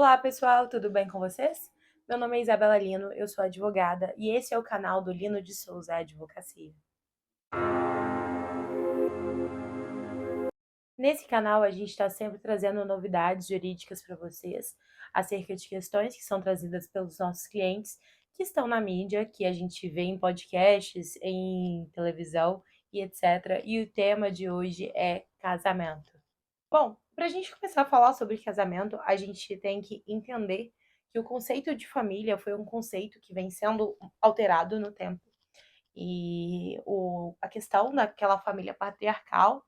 Olá, pessoal, tudo bem com vocês? Meu nome é Isabela Lino, eu sou advogada e esse é o canal do Lino de Souza Advocacia. Nesse canal, a gente está sempre trazendo novidades jurídicas para vocês acerca de questões que são trazidas pelos nossos clientes que estão na mídia, que a gente vê em podcasts, em televisão e etc. E o tema de hoje é casamento. Bom, para a gente começar a falar sobre casamento, a gente tem que entender que o conceito de família foi um conceito que vem sendo alterado no tempo. E a questão daquela família patriarcal,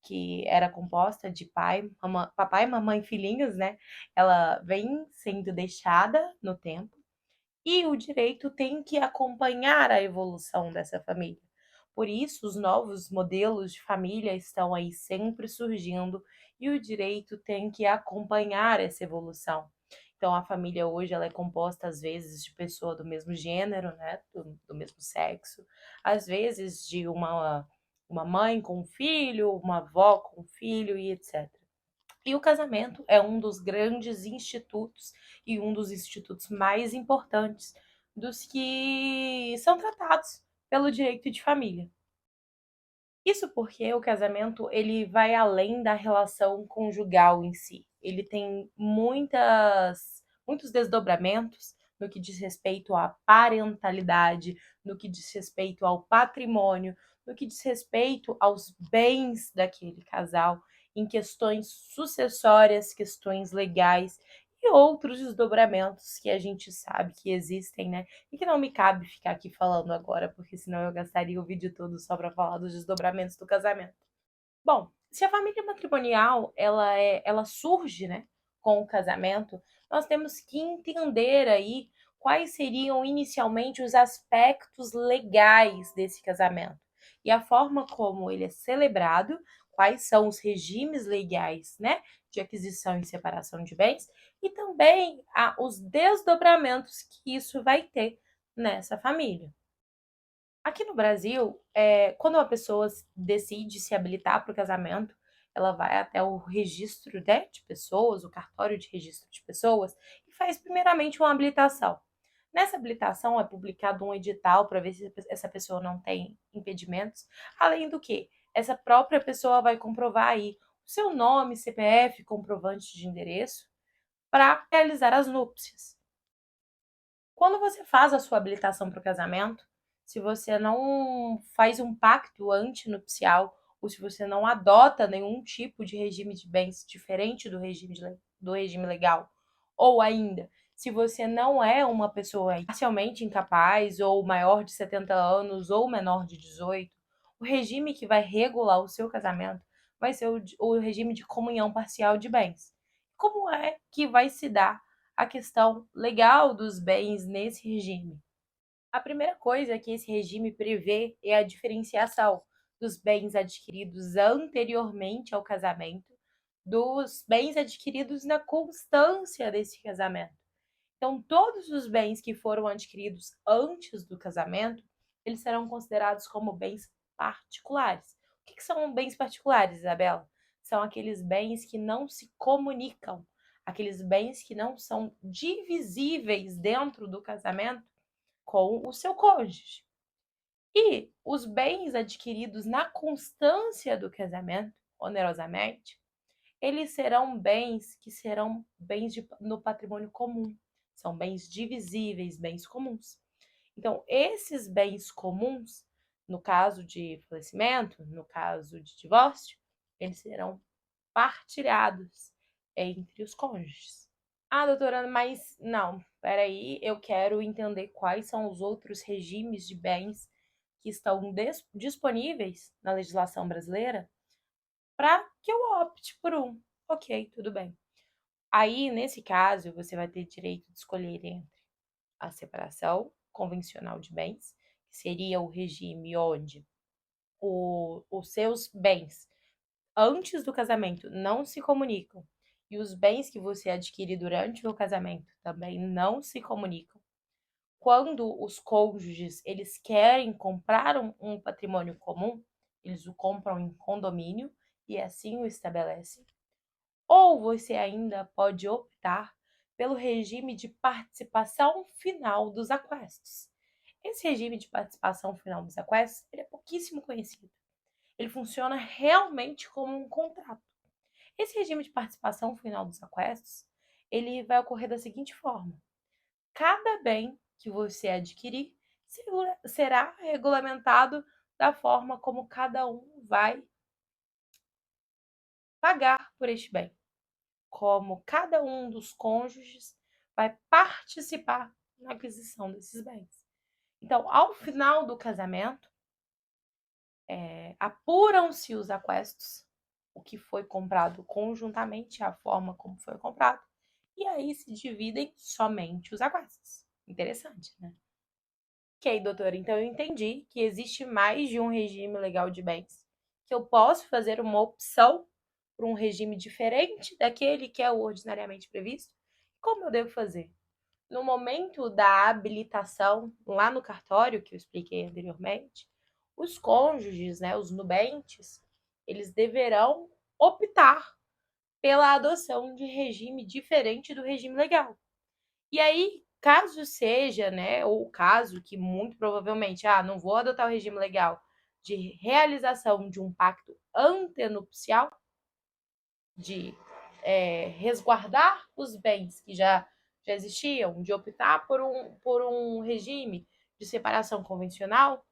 que era composta de papai, mamãe e filhinhos, né? Ela vem sendo deixada no tempo e o direito tem que acompanhar a evolução dessa família. Por isso, os novos modelos de família estão aí sempre surgindo e o direito tem que acompanhar essa evolução. Então, a família hoje ela é composta, às vezes, de pessoa do mesmo gênero, né, do mesmo sexo, às vezes de uma mãe com um filho, uma avó com um filho e etc. E o casamento é um dos grandes institutos e um dos institutos mais importantes dos que são tratados pelo direito de família. Isso porque o casamento ele vai além da relação conjugal em si. Ele tem muitos desdobramentos no que diz respeito à parentalidade, no que diz respeito ao patrimônio, no que diz respeito aos bens daquele casal, em questões sucessórias, questões legais e outros desdobramentos que a gente sabe que existem, né? E que não me cabe ficar aqui falando agora, porque senão eu gastaria o vídeo todo só para falar dos desdobramentos do casamento. Bom, se a família matrimonial ela surge, né, com o casamento, nós temos que entender aí quais seriam inicialmente os aspectos legais desse casamento e a forma como ele é celebrado, quais são os regimes legais, né, de aquisição e separação de bens e também os desdobramentos que isso vai ter nessa família. Aqui no Brasil, quando uma pessoa decide se habilitar para o casamento, ela vai até o registro, né, de pessoas, o cartório de registro de pessoas, e faz primeiramente uma habilitação. Nessa habilitação é publicado um edital para ver se essa pessoa não tem impedimentos, além do que essa própria pessoa vai comprovar aí o seu nome, CPF, comprovante de endereço, para realizar as núpcias. Quando você faz a sua habilitação para o casamento, se você não faz um pacto antinupcial ou se você não adota nenhum tipo de regime de bens diferente do regime legal, ou ainda, se você não é uma pessoa parcialmente incapaz ou maior de 70 anos ou menor de 18, o regime que vai regular o seu casamento vai ser o regime de comunhão parcial de bens. Como é que vai se dar a questão legal dos bens nesse regime? A primeira coisa que esse regime prevê é a diferenciação dos bens adquiridos anteriormente ao casamento dos bens adquiridos na constância desse casamento. Então, todos os bens que foram adquiridos antes do casamento, eles serão considerados como bens particulares. O que são bens particulares, Isabela? São aqueles bens que não se comunicam, aqueles bens que não são divisíveis dentro do casamento com o seu cônjuge. E os bens adquiridos na constância do casamento, onerosamente, eles serão bens que serão no patrimônio comum. São bens divisíveis, bens comuns. Então, esses bens comuns, no caso de falecimento, no caso de divórcio, eles serão partilhados entre os cônjuges. Ah, doutora, mas não, peraí, eu quero entender quais são os outros regimes de bens que estão disponíveis na legislação brasileira para que eu opte por um. Ok, tudo bem. Aí, nesse caso, você vai ter direito de escolher entre a separação convencional de bens, que seria o regime onde os seus bens antes do casamento não se comunicam e os bens que você adquire durante o casamento também não se comunicam. Quando os cônjuges eles querem comprar um patrimônio comum, eles o compram em condomínio e assim o estabelecem. Ou você ainda pode optar pelo regime de participação final dos aquestos. Esse regime de participação final dos aquestos, ele é pouquíssimo conhecido. Ele funciona realmente como um contrato. Esse regime de participação final dos aquestos, ele vai ocorrer da seguinte forma: cada bem que você adquirir será regulamentado da forma como cada um vai pagar por este bem, como cada um dos cônjuges vai participar na aquisição desses bens. Então, ao final do casamento, apuram-se os aquestos, o que foi comprado conjuntamente, a forma como foi comprado, e aí se dividem somente os aquestos. Interessante, né? Ok, doutora, então eu entendi que existe mais de um regime legal de bens, que eu posso fazer uma opção por um regime diferente daquele que é o ordinariamente previsto. Como eu devo fazer? No momento da habilitação, lá no cartório, que eu expliquei anteriormente, os cônjuges, né, os nubentes, eles deverão optar pela adoção de regime diferente do regime legal. E aí, caso seja, né, ou caso que muito provavelmente, não vou adotar o regime legal de realização de um pacto antenupcial, de resguardar os bens que já existiam, de optar por um regime de separação convencional,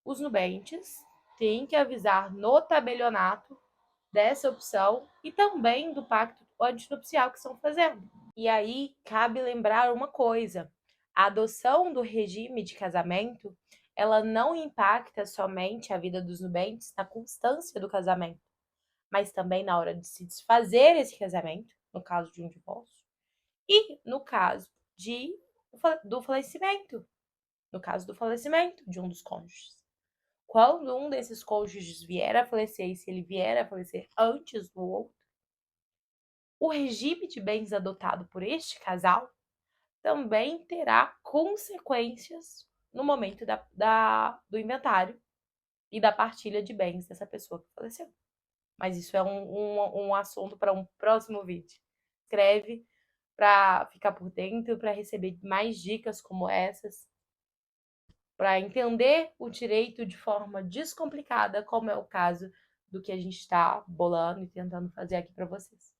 os nubentes têm que avisar no tabelionato dessa opção e também do pacto antinupcial que estão fazendo. E aí cabe lembrar uma coisa: a adoção do regime de casamento, ela não impacta somente a vida dos nubentes na constância do casamento, mas também na hora de se desfazer esse casamento, no caso de um divórcio, e no caso do falecimento, no caso do falecimento de um dos cônjuges. Quando um desses cônjuges vier a falecer, e se ele vier a falecer antes do outro, o regime de bens adotado por este casal também terá consequências no momento do inventário e da partilha de bens dessa pessoa que faleceu. Mas isso é um assunto para um próximo vídeo. Escreve para ficar por dentro, para receber mais dicas como essas, para entender o direito de forma descomplicada, como é o caso do que a gente está bolando e tentando fazer aqui para vocês.